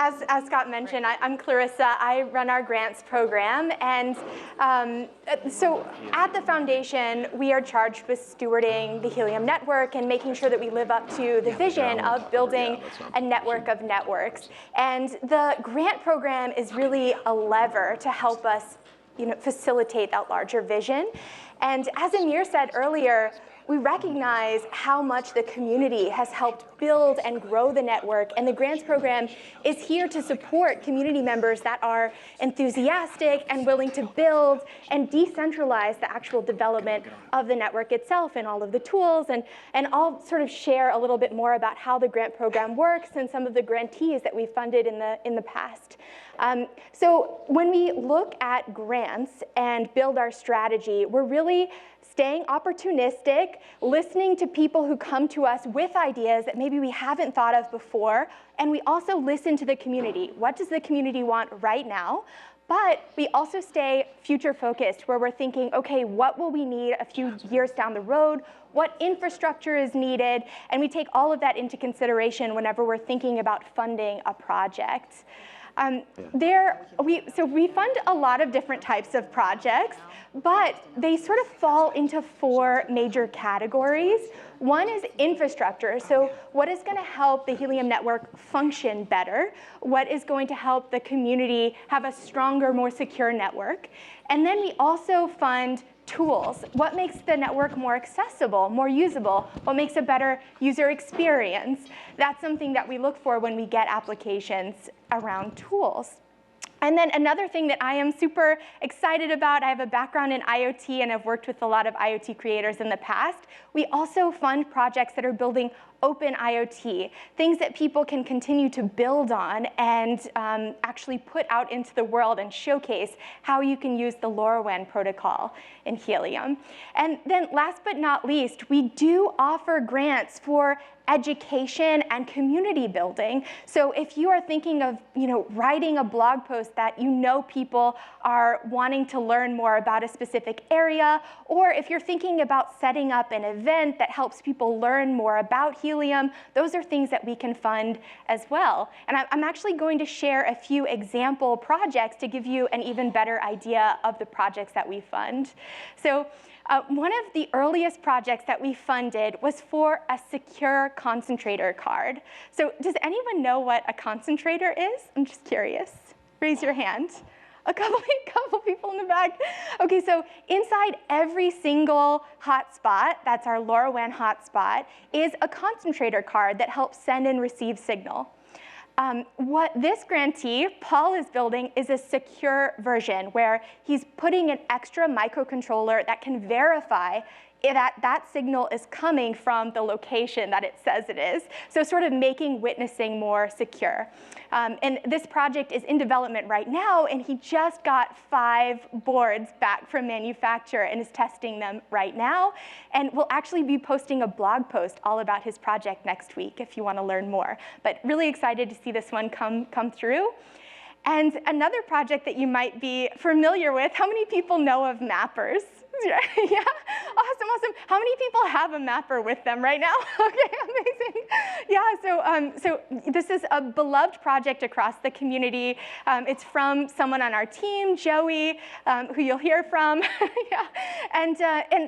as Scott mentioned, I'm Clarissa. I run our grants program, and so at the foundation, we are charged with stewarding the Helium network and making sure that we live up to the vision of building a network of networks. And the grant program is really a lever to help us, facilitate that larger vision. And as Amir said earlier, we recognize how much the community has helped build and grow the network, and the grants program is here to support community members that are enthusiastic and willing to build and decentralize the actual development of the network itself and all of the tools. And I'll sort of share a little bit more about how the grant program works and some of the grantees that we funded in the past. So when we look at grants and build our strategy, we're really staying opportunistic, listening to people who come to us with ideas that maybe we haven't thought of before, and we also listen to the community. What does the community want right now? But we also stay future focused, where we're thinking, okay, what will we need a few years down the road? What infrastructure is needed? And we take all of that into consideration whenever we're thinking about funding a project. So we fund a lot of different types of projects, but they sort of fall into 4 major categories. One is infrastructure. So what is going to help the Helium network function better? What is going to help the community have a stronger, more secure network? And then we also fund tools. What makes the network more accessible, more usable? What makes a better user experience? That's something that we look for when we get applications around tools. And then another thing that I am super excited about, I have a background in IoT and I've worked with a lot of IoT creators in the past. We also fund projects that are building open IoT, things that people can continue to build on and actually put out into the world and showcase how you can use the LoRaWAN protocol in Helium. And then last but not least, we do offer grants for education and community building. So if you are thinking of writing a blog post that people are wanting to learn more about a specific area, or if you're thinking about setting up an event that helps people learn more about Helium, those are things that we can fund as well. And I'm actually going to share a few example projects to give you an even better idea of the projects that we fund. So one of the earliest projects that we funded was for a secure concentrator card. So does anyone know what a concentrator is? I'm just curious. Raise your hand. A couple people in the back. Okay, so inside every single hotspot, that's our LoRaWAN hotspot, is a concentrator card that helps send and receive signal. What this grantee, Paul, is building is a secure version where he's putting an extra microcontroller that can verify that signal is coming from the location that it says it is. So sort of making witnessing more secure. And this project is in development right now, and he just got 5 boards back from manufacturer and is testing them right now. And we'll actually be posting a blog post all about his project next week if you want to learn more. But really excited to see this one come through. And another project that you might be familiar with, how many people know of mappers? Yeah, awesome. How many people have a mapper with them right now? Okay, amazing. Yeah, so this is a beloved project across the community. It's from someone on our team, Joey, who you'll hear from. Yeah, and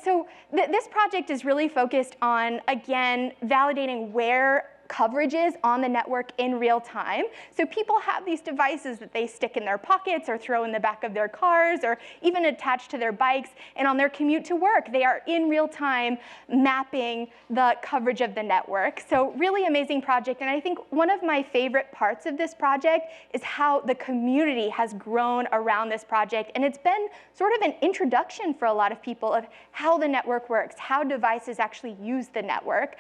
so this project is really focused on, again, validating where coverage is on the network in real time. So people have these devices that they stick in their pockets or throw in the back of their cars or even attach to their bikes. And on their commute to work, they are in real time mapping the coverage of the network. So really amazing project. And I think one of my favorite parts of this project is how the community has grown around this project. And it's been sort of an introduction for a lot of people of how the network works, how devices actually use the network.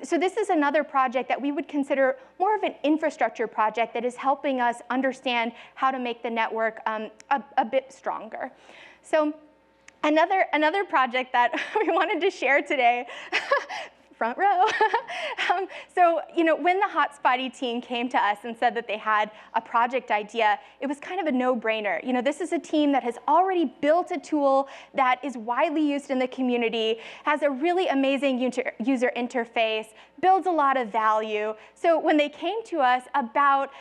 So this is another project that we would consider more of an infrastructure project that is helping us understand how to make the network a bit stronger. So another project that we wanted to share today front row. So, when the Hotspotty team came to us and said that they had a project idea, it was kind of a no-brainer. This is a team that has already built a tool that is widely used in the community, has a really amazing user interface, builds a lot of value. So when they came to us about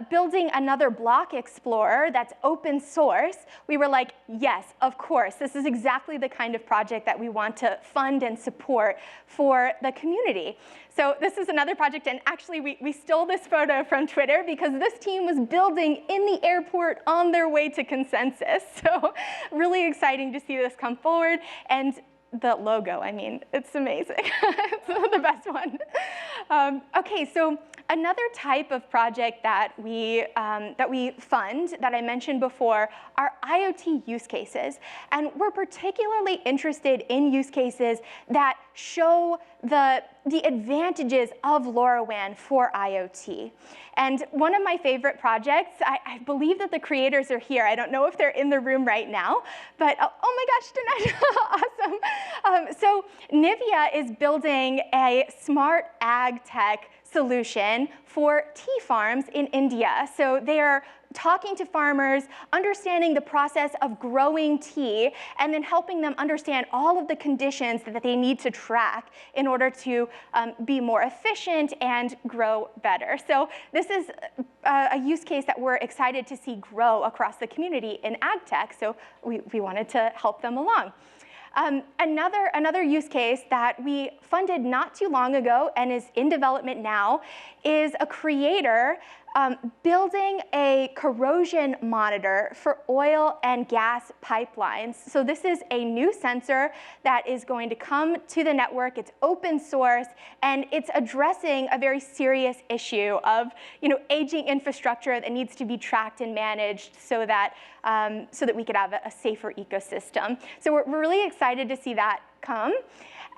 building another block explorer that's open source, we were like, yes, of course. This is exactly the kind of project that we want to fund and support for the community. So this is another project, and actually we stole this photo from Twitter because this team was building in the airport on their way to Consensus. So really exciting to see this come forward. And the logo, I mean, it's amazing. It's the best one. Okay, so another type of project that we fund that I mentioned before are IoT use cases. And we're particularly interested in use cases that show the advantages of LoRaWAN for IoT. And one of my favorite projects, I believe that the creators are here. I don't know if they're in the room right now, but oh my gosh, Dinesh, awesome. So Nivea is building a smart ag tech solution for tea farms in India. So they are talking to farmers, understanding the process of growing tea, and then helping them understand all of the conditions that they need to track in order to be more efficient and grow better. So this is a use case that we're excited to see grow across the community in ag tech, so we wanted to help them along. Another use case that we funded not too long ago and is in development now is a creator building a corrosion monitor for oil and gas pipelines. So this is a new sensor that is going to come to the network. It's open source, and it's addressing a very serious issue of aging infrastructure that needs to be tracked and managed so that we could have a safer ecosystem. So we're really excited to see that come.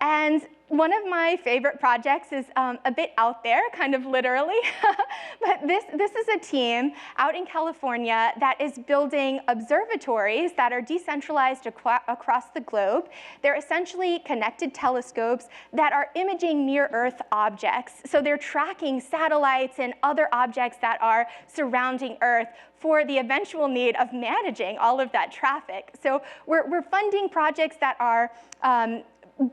And one of my favorite projects is a bit out there, kind of literally, but this is a team out in California that is building observatories that are decentralized across the globe. They're essentially connected telescopes that are imaging near-Earth objects. So they're tracking satellites and other objects that are surrounding Earth for the eventual need of managing all of that traffic. So we're funding projects that are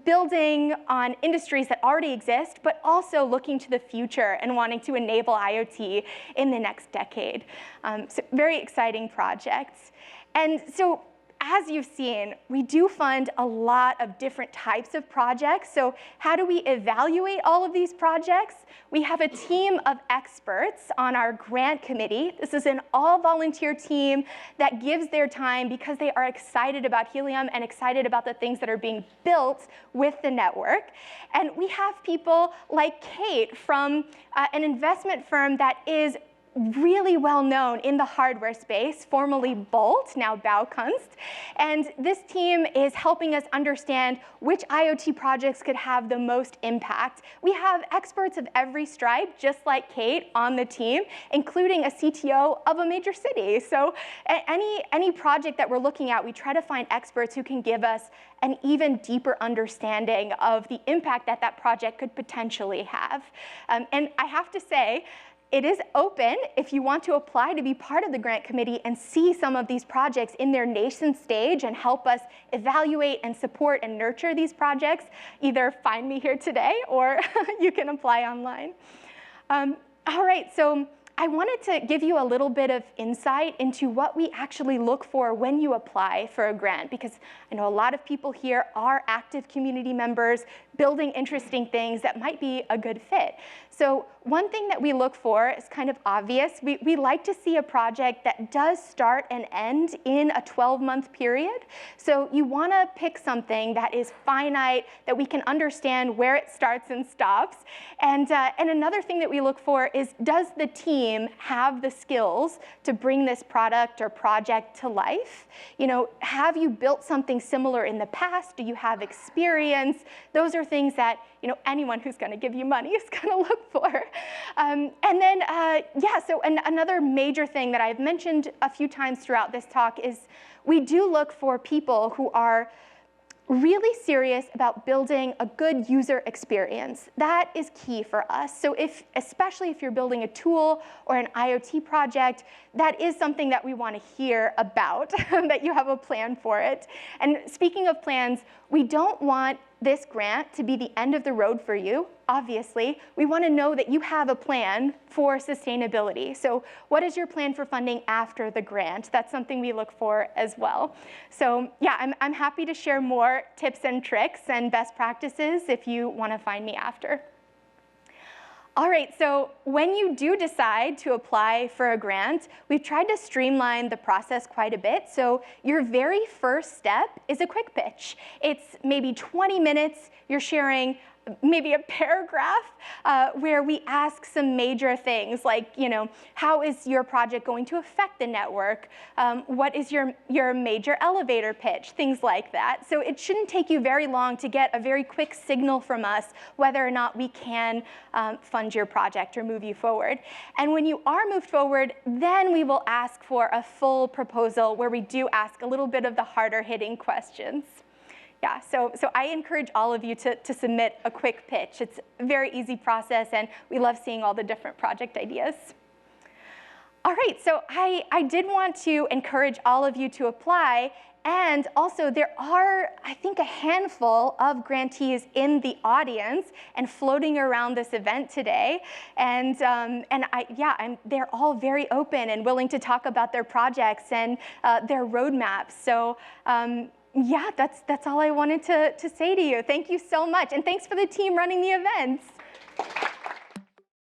building on industries that already exist, but also looking to the future and wanting to enable IoT in the next decade. So very exciting projects. And so as you've seen, we do fund a lot of different types of projects. So how do we evaluate all of these projects? We have a team of experts on our grant committee. This is an all-volunteer team that gives their time because they are excited about Helium and excited about the things that are being built with the network. And we have people like Kate from an investment firm that is really well known in the hardware space, formerly Bolt, now Baukunst. And this team is helping us understand which IoT projects could have the most impact. We have experts of every stripe, just like Kate, on the team, including a CTO of a major city. So any project that we're looking at, we try to find experts who can give us an even deeper understanding of the impact that that project could potentially have. And I have to say, it is open if you want to apply to be part of the grant committee and see some of these projects in their nascent stage and help us evaluate and support and nurture these projects. Either find me here today or you can apply online. All right, so I wanted to give you a little bit of insight into what we actually look for when you apply for a grant, because I know a lot of people here are active community members building interesting things that might be a good fit. So one thing that we look for is kind of obvious. We like to see a project that does start and end in a 12-month period. So you want to pick something that is finite, that we can understand where it starts and stops. And another thing that we look for is, does the team have the skills to bring this product or project to life? Have you built something similar in the past? Do you have experience? Those are things that anyone who's going to give you money is going to look for. And then, so another major thing that I've mentioned a few times throughout this talk is we do look for people who are really serious about building a good user experience. That is key for us. So especially if you're building a tool or an IoT project, that is something that we want to hear about, that you have a plan for it. And speaking of plans, we don't want this grant to be the end of the road for you, obviously. We want to know that you have a plan for sustainability. So what is your plan for funding after the grant? That's something we look for as well. So yeah, I'm happy to share more tips and tricks and best practices if you want to find me after. All right, so when you do decide to apply for a grant, we've tried to streamline the process quite a bit. So your very first step is a quick pitch. It's maybe 20 minutes. You're sharing maybe a paragraph where we ask some major things like, how is your project going to affect the network? What is your major elevator pitch? Things like that. So it shouldn't take you very long to get a very quick signal from us whether or not we can fund your project or move you forward. And when you are moved forward, then we will ask for a full proposal where we do ask a little bit of the harder hitting questions. Yeah, so I encourage all of you to submit a quick pitch. It's a very easy process, and we love seeing all the different project ideas. All right, so I did want to encourage all of you to apply, and also there are, I think, a handful of grantees in the audience and floating around this event today, and they're all very open and willing to talk about their projects and their roadmaps. So. Yeah, that's all I wanted to say to you. Thank you so much, and thanks for the team running the events.